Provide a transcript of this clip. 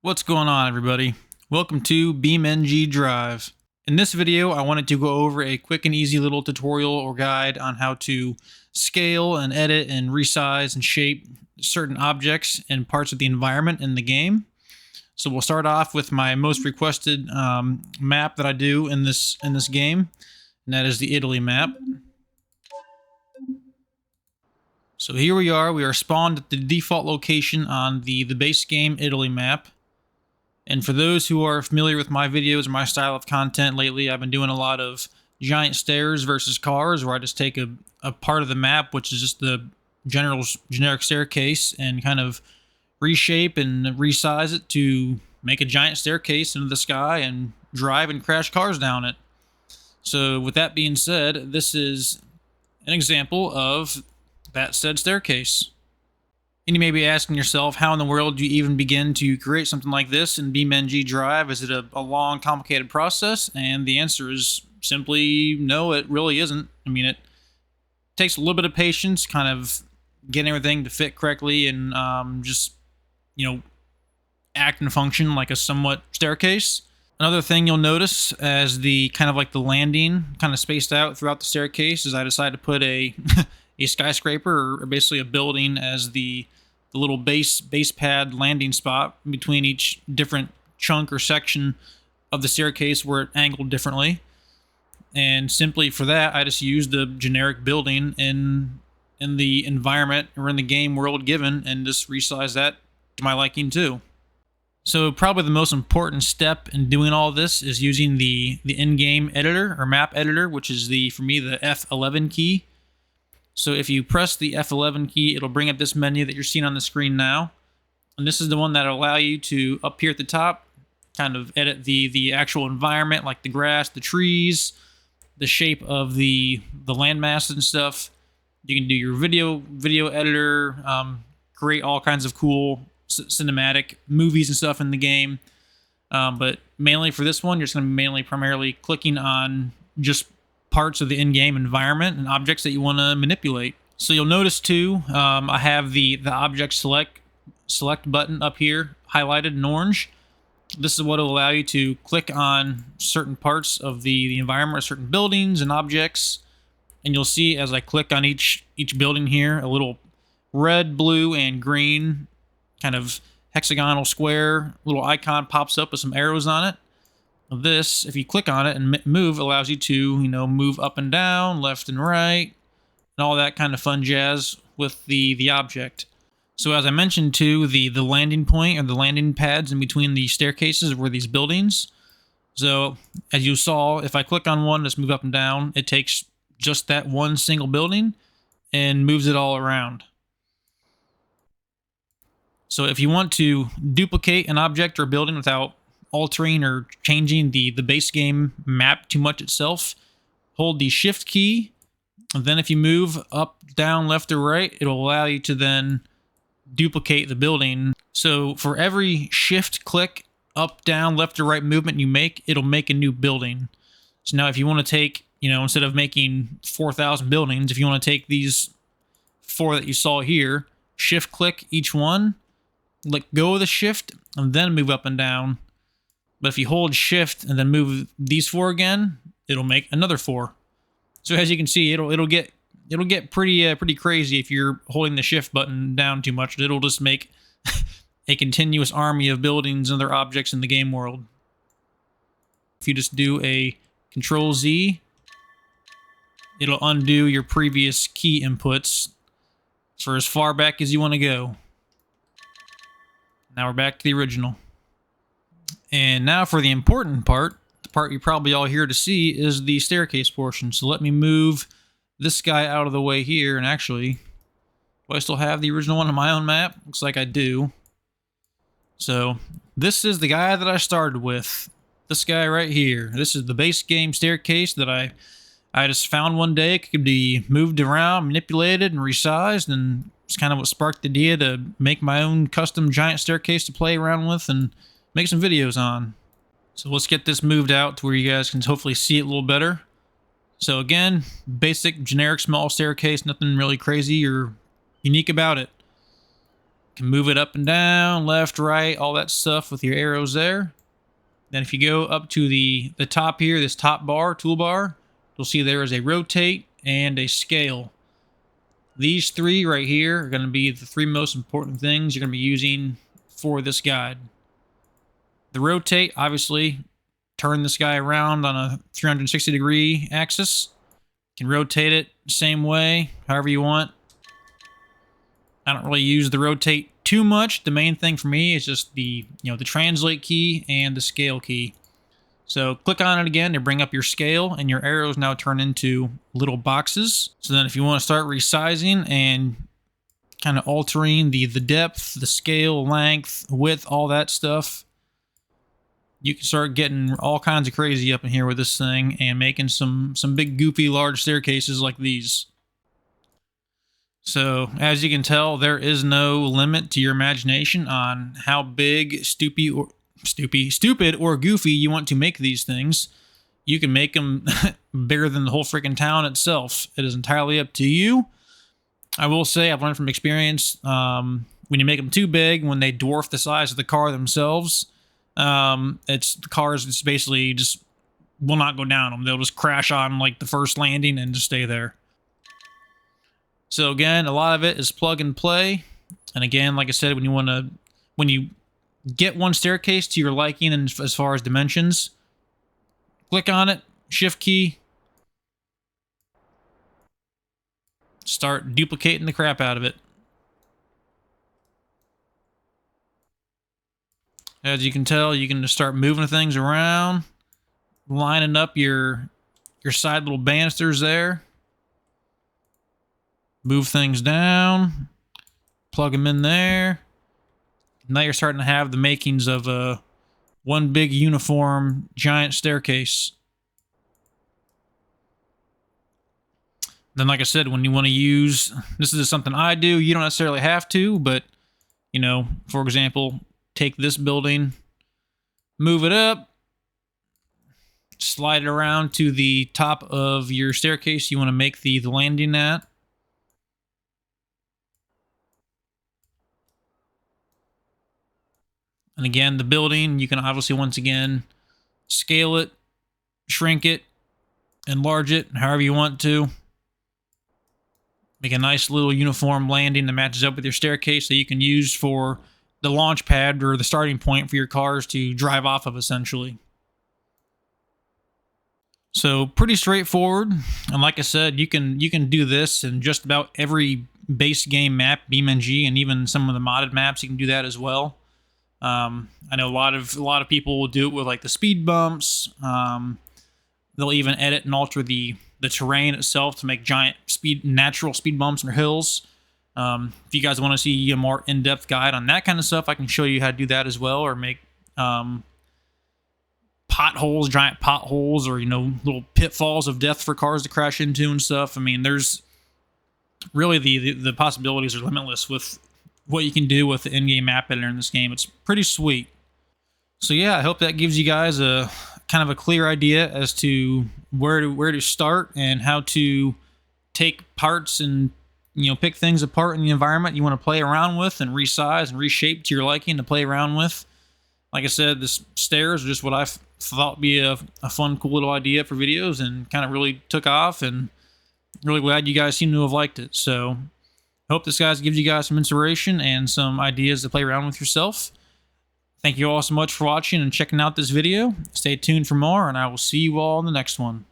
What's going on, everybody? Welcome to Beamng Drive. In this video, I wanted to go over a quick and easy little tutorial or guide on how to scale and edit and resize and shape certain objects and parts of the environment in the game. So we'll start off with my most requested map that I do in this game, and that is the Italy map. So here we are spawned at the default location on the base game Italy map. And for those who are familiar with my videos or my style of content lately, I've been doing a lot of giant stairs versus cars, where I just take a part of the map, which is just the generic staircase, and kind of reshape and resize it to make a giant staircase into the sky and drive and crash cars down it. So with that being said, this is an example of that said staircase. And you may be asking yourself, how in the world do you even begin to create something like this in Beamng Drive? Is it a long, complicated process? And the answer is simply no, it really isn't. I mean, it takes a little bit of patience, kind of getting everything to fit correctly and just, act and function like a somewhat staircase. Another thing you'll notice as the kind of like the landing kind of spaced out throughout the staircase is I decided to put a a skyscraper, or basically a building, as the little base pad landing spot between each different chunk or section of the staircase where it angled differently. And simply for that, I just used a generic building in the environment or in the game world given, and just resized that to my liking too. So probably the most important step in doing all this is using the in-game editor or map editor, which is for me the F11 key. So if you press the F11 key, it'll bring up this menu that you're seeing on the screen now. And this is the one that'll allow you to, up here at the top, kind of edit the actual environment, like the grass, the trees, the shape of the landmass and stuff. You can do your video editor, create all kinds of cool cinematic movies and stuff in the game. But mainly for this one, you're just going to be primarily clicking on just parts of the in-game environment and objects that you want to manipulate. So you'll notice too, I have the object select button up here highlighted in orange. This is what will allow you to click on certain parts of the environment, or certain buildings and objects, and you'll see as I click on each building here, a little red, blue, and green kind of hexagonal square little icon pops up with some arrows on it. This, if you click on it and move, allows you to, move up and down, left and right, and all that kind of fun jazz with the object. So as I mentioned too, the landing point, or the landing pads in between the staircases, were these buildings. So as you saw, if I click on one, just move up and down, it takes just that one single building and moves it all around. So if you want to duplicate an object or building without altering or changing the base game map too much itself, hold the shift key, and then if you move up, down, left, or right, it'll allow you to then duplicate the building. So for every shift click, up, down, left, or right movement you make, it'll make a new building. So now if you want to take, instead of making 4,000 buildings, if you want to take these 4 that you saw here, shift click each one, let go of the shift, and then move up and down. But if you hold shift and then move these 4 again, it'll make another 4. So as you can see, it'll get pretty crazy if you're holding the shift button down too much. It'll just make a continuous army of buildings and other objects in the game world. If you just do a Control Z, it'll undo your previous key inputs for as far back as you want to go. Now we're back to the original. And now for the important part, the part you're probably all here to see, is the staircase portion. So let me move this guy out of the way here, and actually, do I still have the original one on my own map? Looks like I do. So this is the guy that I started with. This guy right here. This is the base game staircase that I just found one day. It could be moved around, manipulated, and resized, and it's kind of what sparked the idea to make my own custom giant staircase to play around with and make some videos on. So let's get this moved out to where you guys can hopefully see it a little better. So again, basic generic small staircase, nothing really crazy or unique about it. can move it up and down, left, right, all that stuff with your arrows there. Then if you go up to the top here, this top bar, toolbar, you'll see there is a rotate and a scale. These three right here are going to be the three most important things you're going to be using for this guide. The rotate, obviously, turn this guy around on a 360-degree axis. You can rotate it same way, however you want. I don't really use the rotate too much. The main thing for me is just the translate key and the scale key. So click on it again to bring up your scale, and your arrows now turn into little boxes. So then if you want to start resizing and kind of altering the depth, the scale, length, width, all that stuff, you can start getting all kinds of crazy up in here with this thing and making some big goofy large staircases like these. So as you can tell, there is no limit to your imagination on how big, stupid, or goofy you want to make these things. You can make them bigger than the whole freaking town itself. It is entirely up to you. I will say, I've learned from experience, when you make them too big, when they dwarf the size of the car themselves, the cars just basically just will not go down them. They'll just crash on like the first landing and just stay there. So again, a lot of it is plug and play. And again, like I said, when you get one staircase to your liking and as far as dimensions, click on it, shift key, start duplicating the crap out of it. As you can tell, you can just start moving things around, lining up your side little banisters there. Move things down, plug them in there. Now you're starting to have the makings of one big uniform giant staircase. Then, like I said, when you want to use, this is something I do, you don't necessarily have to, but, for example, take this building, move it up, slide it around to the top of your staircase you want to make the landing at. And again, the building, you can obviously, once again, scale it, shrink it, enlarge it, however you want to. Make a nice little uniform landing that matches up with your staircase that you can use for the launch pad or the starting point for your cars to drive off of, essentially. So pretty straightforward. And like I said, you can do this in just about every base game map, BeamNG, and even some of the modded maps, you can do that as well. I know a lot of people will do it with like the speed bumps. They'll even edit and alter the terrain itself to make giant natural speed bumps or hills. If you guys want to see a more in-depth guide on that kind of stuff, I can show you how to do that as well, or make potholes, giant potholes, or little pitfalls of death for cars to crash into and stuff. I mean, there's really the possibilities are limitless with what you can do with the in-game map editor in this game. It's pretty sweet. So yeah, I hope that gives you guys a kind of a clear idea as to where to start and how to take parts and pick things apart in the environment you want to play around with and resize and reshape to your liking to play around with. Like I said, the stairs are just what I thought would be a fun, cool little idea for videos, and kind of really took off, and really glad you guys seem to have liked it. So I hope this guys gives you guys some inspiration and some ideas to play around with yourself. Thank you all so much for watching and checking out this video. Stay tuned for more, and I will see you all in the next one.